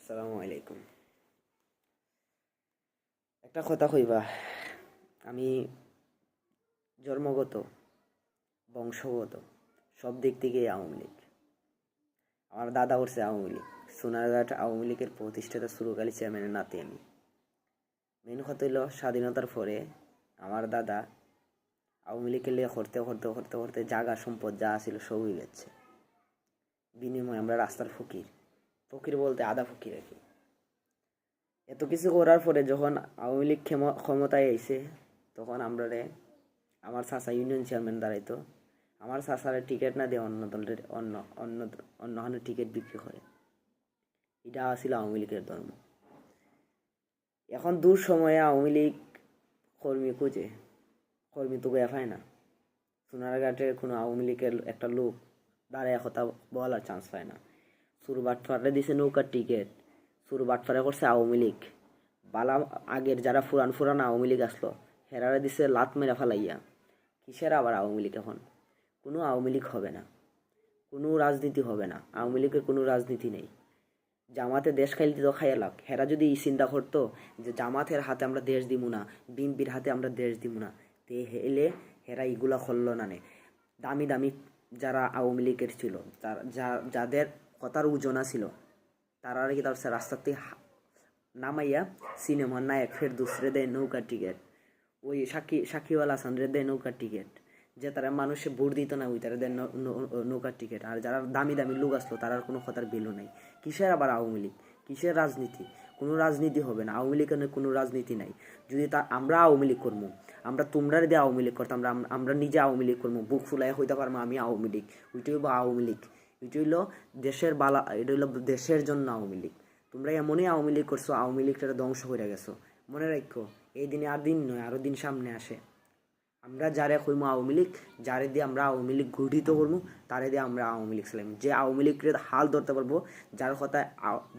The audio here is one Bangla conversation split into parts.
আসসালামু আলাইকুম। একটা কথা কইবা, আমি জন্মগত, বংশগত সব দিক থেকেই আওয়ামী লীগ। আমার দাদা করছে আওয়ামী লীগ। সোনারঘাট আওয়ামী লীগের প্রতিষ্ঠাতা সুরকালী চেয়ারম্যানের নাতি আমি। মেন কথা হইল, স্বাধীনতার পরে আমার দাদা আওয়ামী লীগের লিয়ে করতে করতে করতে করতে জাগা সম্পদ যা ছিল সবই গেছে। বিনিময়ে আমরা রাস্তার ফকির, ফকির বলতে আধা ফকির আর কি। এত কিছু করার পরে যখন আওয়ামী লীগ ক্ষমতায় আইছে, তখন আমার চাচা ইউনিয়ন চেয়ারম্যান দাঁড়াইতো। আমার চাচারে টিকিট না দিয়ে অন্য দলের অন্য টিকিট বিক্রি করে। এটা ছিল আওয়ামী লীগের ধর্ম। এখন দূর সময়ে আওয়ামী লীগ কর্মী খুঁজে, কর্মী তো পায় না। সোনারঘাটের কোনো আওয়ামী লীগের একটা লোক দাঁড়ায় কথা বলার চান্স পায় না। সুরবাটফারে দিছে নৌকার টিকিট, সুরবাটফারে করছে আওয়ামী লীগ। বালা আগের যারা ফুরান আওয়ামী লীগ আসলো, হেরারে দিছে লাত মেরা ফেলাইয়া। কিসের আবার আওয়ামী লীগ? এখন কোনো আওয়ামী লীগ হবে না, কোনো রাজনীতি হবে না। আওয়ামী লীগের কোনো রাজনীতি নেই। জামাতে দেশ খাইলে তো খাইয়া লাগ। হেরা যদি এই চিন্তা করতো যে জামাতের হাতে আমরা দেশ দিব না, বিএনপির হাতে আমরা দেশ দিব না, তে হেলে হেরা এগুলা করলো না। দামি দামি যারা আওয়ামী লীগের ছিল, যাদের কথার ওজনা ছিল, তারা কি তার রাস্তার থেকে নামাইয়া সিনেমার নায়ক ফেরদৌসরে দেয় নৌকার টিকিট, ওই সাকিওয়াল হাসানরে দেয় নৌকার টিকিট, যে তারা মানুষে ভোট দিত না ওই তারা দেয় নৌকার টিকিট। আর যারা দামি দামি লোক আসলো তারার কোনো কথার ভ্যালু নাই। কিসের আবার আওয়ামী লীগ? কিসের রাজনীতি? কোনো রাজনীতি হবে না। আওয়ামী লীগের কোনো রাজনীতি নাই। যদি আমরা আওয়ামী লীগ করবো, আমরা তোমরা দিয়ে আওয়ামী লীগ করতাম, আমরা নিজে আওয়ামী লীগ করবো, বুক ফুলাই হইতে পারবো আমি আওয়ামী লীগ। ওইটাই হইব আওয়ামী লীগ। এটা হইলো দেশের এটা হইলো দেশের জন্য আওয়ামী লীগ। তোমরা এমনই আওয়ামী লীগ করছো, আওয়ামী লীগটা ধ্বংস করে গেছো। মনে রাখো, এই দিনে আর দিন নয়, আরো দিন সামনে আসে। আমরা যারে কইমু আওয়ামী লীগ, যারে দিয়ে আমরা আওয়ামী লীগ গঠিত করবো, তারে দিয়ে আমরা আওয়ামী লীগ চালাইমু। যে আওয়ামী লীগের হাল ধরতে পারবো, যার কথায়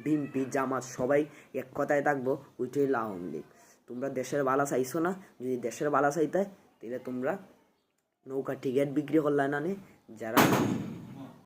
বিএনপি জামাত সবাই এক কথায় থাকবো, ওইটাই হলো আওয়ামী লীগ। তোমরা দেশের বালা চাইছো না? যদি দেশের বালা চাইতে, তাহলে তোমরা নৌকা টিকিট বিক্রি করলে না, যারা